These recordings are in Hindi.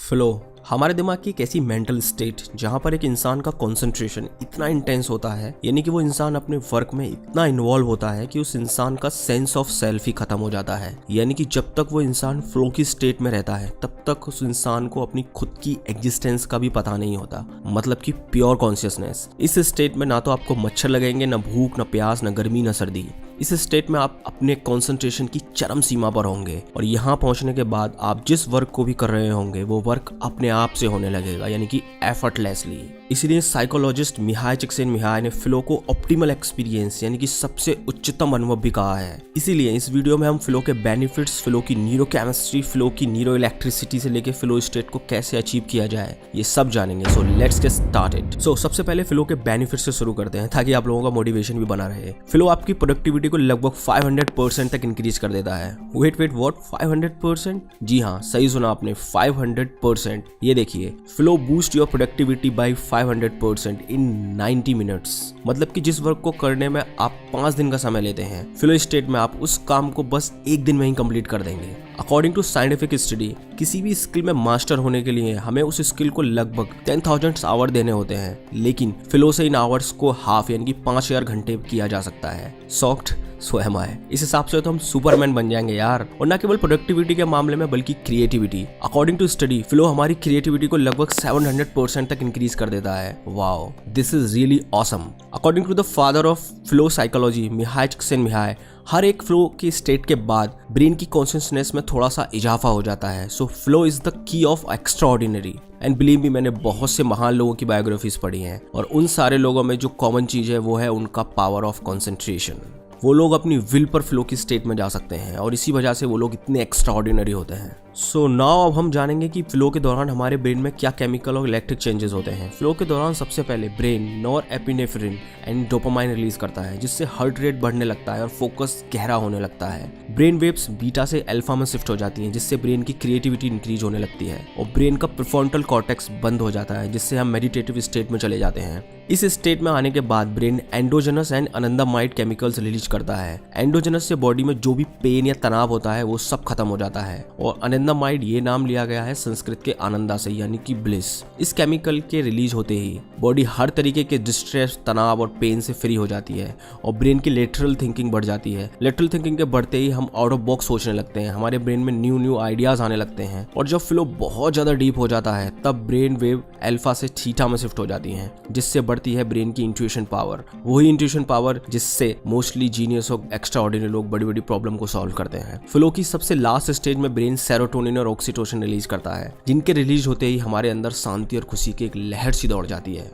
फ्लो हमारे दिमाग की एक ऐसी मेंटल स्टेट जहां पर एक इंसान का कंसंट्रेशन इतना इंटेंस होता है, यानी कि वो इंसान अपने वर्क में इतना इन्वॉल्व होता है कि उस इंसान का सेंस ऑफ सेल्फ ही खत्म हो जाता है। यानी कि जब तक वो इंसान फ्लो की स्टेट में रहता है तब तक उस इंसान को अपनी खुद की एग्जिस्टेंस का भी पता नहीं होता, मतलब कि प्योर कॉन्शियसनेस। इस स्टेट में ना तो आपको मच्छर लगेंगे, ना भूख, ना प्यास, ना गर्मी, ना सर्दी। इस स्टेट में आप अपने कंसंट्रेशन की चरम सीमा पर होंगे और यहाँ पहुंचने के बाद आप जिस वर्क को भी कर रहे होंगे वो वर्क अपने आप से होने लगेगा, यानी कि एफर्टलेसली। इसलिए साइकोलॉजिस्ट मिहाई चिक्सिनमिहाई ने फ्लो को ऑप्टिमल एक्सपीरियंस यानी कि सबसे उच्चतम अनुभव भी कहा है। इसीलिए इस वीडियो में हम फ्लो के बेनिफिट्स, फ्लो की न्यूरोकेमिस्ट्री, फ्लो की न्यूरो इलेक्ट्रिसिटी से लेकर फ्लो स्टेट को कैसे अचीव किया जाए ये सब जानेंगे। So let's get started. So सबसे पहले फ्लो के बेनिफिट्स से शुरू करते हैं ताकि आप लोगों का मोटिवेशन भी बना रहे। फ्लो आपकी प्रोडक्टिविटी को लगभग 500% तक इंक्रीज कर देता है। Wait what 500%? जी हाँ, सही सुना आपने, 500%। ये देखिए, flow boost your productivity bye 500% in 90 minutes. मतलब कि जिस वर्क को करने में आप 5 दिन का समय लेते हैं, फ्लो स्टेट में आप उस काम को बस 1 दिन में ही कंप्लीट कर देंगे। अकॉर्डिंग टू साइंटिफिक स्टडी, किसी भी स्किल में मास्टर होने के लिए हमें उस स्किल को लगभग 10,000 आवर देने होते हैं, लेकिन फ्लो से इन आवर्स को हाफ यानी कि 5,000 घंटे किया जा सकता है। सॉफ्ट सो एम आई। इस हिसाब से तो हम सुपरमैन बन जाएंगे यार। और न केवल प्रोडक्टिविटी के मामले में बल्कि creativity. According to study, flow हमारी क्रिएटिविटी को लगभग 700% तक इंक्रीज कर देता है। Wow, this is really awesome. According to the father of flow psychology Mihaly Csikszentmihalyi, हर एक फ्लो की स्टेट के बाद ब्रेन की कॉन्शियसनेस में थोड़ा सा इजाफा हो जाता है। So flow is the key of extraordinary. And believe me, मैंने बहुत से महान लोगों की बायोग्राफीज पढ़ी हैं और उन सारे लोगों में जो कॉमन चीज है वो है उनका पावर ऑफ कॉन्सेंट्रेशन। वो लोग अपनी विल पर फ्लो की स्टेट में जा सकते हैं और इसी वजह से वो लोग इतने एक्स्ट्राऑर्डिनरी होते हैं। सो नाउ अब हम जानेंगे कि फ्लो के दौरान हमारे ब्रेन में क्या केमिकल और इलेक्ट्रिक चेंजेस होते हैं। फ्लो के दौरान सबसे पहले brain norepinephrine and dopamine release करता है, जिससे हार्ट रेट बढ़ने लगता है और फोकस गहरा होने लगता है। ब्रेन वेव्स बीटा से अल्फा में शिफ्ट हो जाती हैं, जिससे ब्रेन की क्रिएटिविटी इंक्रीज होने लगती है और ब्रेन का प्रीफ्रंटल कॉर्टेक्स बंद हो जाता है, जिससे हम मेडिटेटिव स्टेट में चले जाते हैं। इस स्टेट में आने के बाद brain endogenous and anandamide chemicals release करता है। एंडोजेनस से बॉडी में जो भी पेन या तनाव होता है वो सब खत्म हो जाता है और आनंदामाइड ये नाम लिया गया है संस्कृत के आनंदा से, यानी कि ब्लिस। इस केमिकल के रिलीज होते ही बॉडी हर तरीके के डिस्ट्रेस, तनाव और पेन से फ्री हो जाती है और ब्रेन की लेटरल थिंकिंग बढ़ जाती है। लेटरल थिंकिंग के बढ़ते ही हम आउट ऑफ बॉक्स सोचने लगते हैं, हमारे ब्रेन में न्यू आइडियाज आने लगते हैं और जब फ्लो बहुत ज्यादा डीप हो जाता है तब ब्रेन वेव अल्फा से थीटा में शिफ्ट हो जाती है, जिससे बढ़ती है ब्रेन की इंट्यूशन पावर। वही इंट्यूशन पावर जिससे मोस्टली जीनियस और एक्स्ट्राऑर्डिनरी लोग बड़ी बड़ी प्रॉब्लम को सॉल्व करते हैं। फ्लो की सबसे लास्ट स्टेज में ब्रेन सेरोटोनिन और ऑक्सीटोसिन रिलीज करता है, जिनके रिलीज होते ही हमारे अंदर शांति और खुशी की एक लहर सी दौड़ जाती है।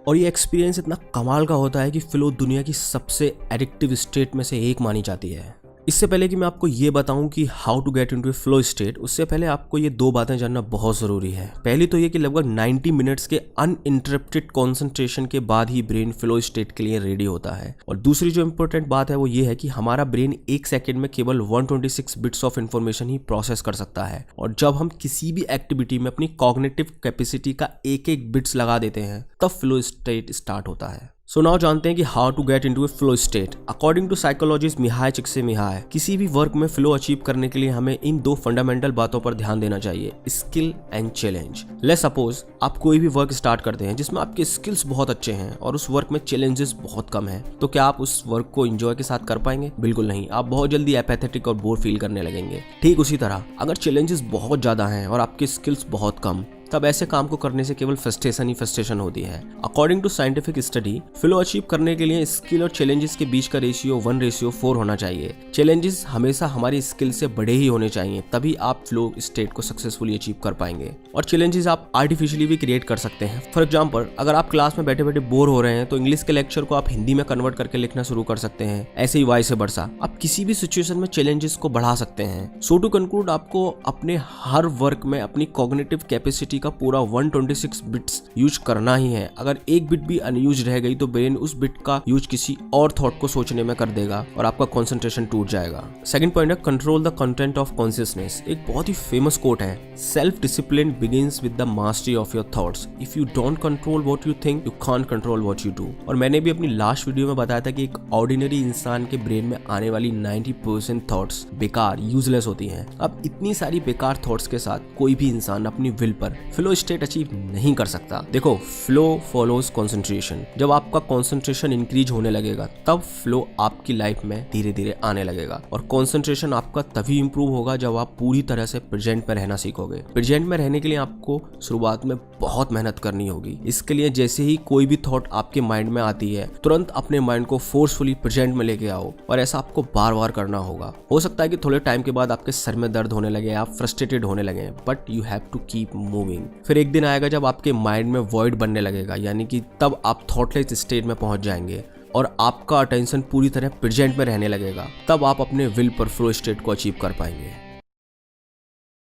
और ये एक्सपीरियंस इतना कमाल का होता है कि फ्लो दुनिया की सबसे एडिक्टिव स्टेट में से एक मानी जाती है। इससे पहले कि मैं आपको ये बताऊं कि how to get into flow state, उससे पहले आपको ये 2 बातें जानना बहुत जरूरी है। पहली तो ये कि लगभग 90 मिनट्स के अनइंटरप्टेड कंसंट्रेशन के बाद ही ब्रेन फ्लो स्टेट के लिए रेडी होता है। और दूसरी जो इंपॉर्टेंट बात है वो ये है कि हमारा ब्रेन 1 सेकेंड में केवल 126 bits of information he process कर सकता है और जब हम किसी भी एक्टिविटी में अपनी कॉग्निटिव कैपेसिटी का एक बिट्स लगा देते हैं तब फ्लो स्टेट स्टार्ट होता है। सो नाउ जानते हैं कि how to get into a flow state. According to psychologist Mihaly Csikszentmihalyi, किसी भी वर्क में फ्लो अचीव करने के लिए हमें इन 2 फंडामेंटल बातों पर ध्यान देना चाहिए, skill and challenge. Let's suppose आप कोई भी वर्क स्टार्ट करते हैं जिसमें आपके स्किल्स बहुत अच्छे हैं और उस वर्क में चैलेंजेस बहुत कम है, तो क्या आप उस वर्क को एंजॉय के साथ कर पाएंगे? बिल्कुल नहीं, आप बहुत जल्दी एपैथेटिक और बोर फील करने लगेंगे। ठीक उसी तरह अगर चैलेंजेस बहुत ज्यादा हैं और आपके स्किल्स बहुत कम, तब ऐसे काम को करने से केवल फ्रस्ट्रेशन ही फ्रस्ट्रेशन होती है। According to scientific study, flow achieve करने के लिए स्किल और चैलेंजेस के बीच का रेशियो 1:4 होना चाहिए। चैलेंजेस हमेशा हमारी स्किल से बड़े ही होने चाहिए, तभी आप फ्लो स्टेट को सक्सेसफुली अचीव कर पाएंगे। और चैलेंजेस आप आर्टिफिशियली भी क्रिएट कर सकते हैं। फॉर एग्जाम्पल, अगर आप क्लास में बैठे बैठे बोर हो रहे हैं तो इंग्लिश के लेक्चर को आप हिंदी में कन्वर्ट करके लिखना शुरू कर सकते हैं। ऐसे ही वाइस वर्सा आप किसी भी सिचुएशन में चैलेंजेस को बढ़ा सकते हैं। सो टू कंक्लूड, आपको अपने हर वर्क में अपनी कॉग्निटिव कैपेसिटी फ्रीक्वेंसी का पूरा 126 बिट्स यूज करना ही है। अगर एक बिट भी अनयूज रह गई तो ब्रेन उस बिट का यूज किसी और थॉट को सोचने में कर देगा और आपका कंसंट्रेशन टूट जाएगा। सेकंड पॉइंट है control the content of consciousness. एक बहुत ही फेमस कोट है, self discipline begins with the mastery of your thoughts. If you don't control what you think, you can't control what you do. और मैंने भी अपनी लास्ट वीडियो में बताया था कि एक ऑर्डिनरी इंसान के ब्रेन में आने वाली 90% थॉट्स बेकार, यूजलेस होती हैं। अब इतनी सारी बेकार थॉट्स के साथ कोई भी इंसान अपनी विल पर फ्लो स्टेट अचीव नहीं कर सकता। देखो, फ्लो फॉलोज कंसंट्रेशन। जब आपका कंसंट्रेशन इंक्रीज होने लगेगा तब फ्लो आपकी लाइफ में धीरे धीरे आने लगेगा। और कंसंट्रेशन आपका तभी इंप्रूव होगा जब आप पूरी तरह से प्रेजेंट में रहना सीखोगे। प्रेजेंट में रहने के लिए आपको शुरुआत में बहुत मेहनत करनी होगी। इसके लिए जैसे ही कोई भी थॉट आपके माइंड में आती है, तुरंत अपने माइंड को फोर्सफुली प्रेजेंट में लेके आओ। और ऐसा आपको बार बार करना होगा। हो सकता है कि थोड़े टाइम के बाद आपके सर में दर्द होने लगे, आप फ्रस्ट्रेटेड होने लगे, but you have to keep moving. फिर एक दिन आएगा जब आपके माइंड में वॉइड बनने लगेगा, यानी कि तब आप थॉटलेस स्टेट में पहुंच जाएंगे और आपका अटेंशन पूरी तरह प्रेजेंट में रहने लगेगा। तब आप अपने विल पर फ्लो स्टेट को अचीव कर पाएंगे।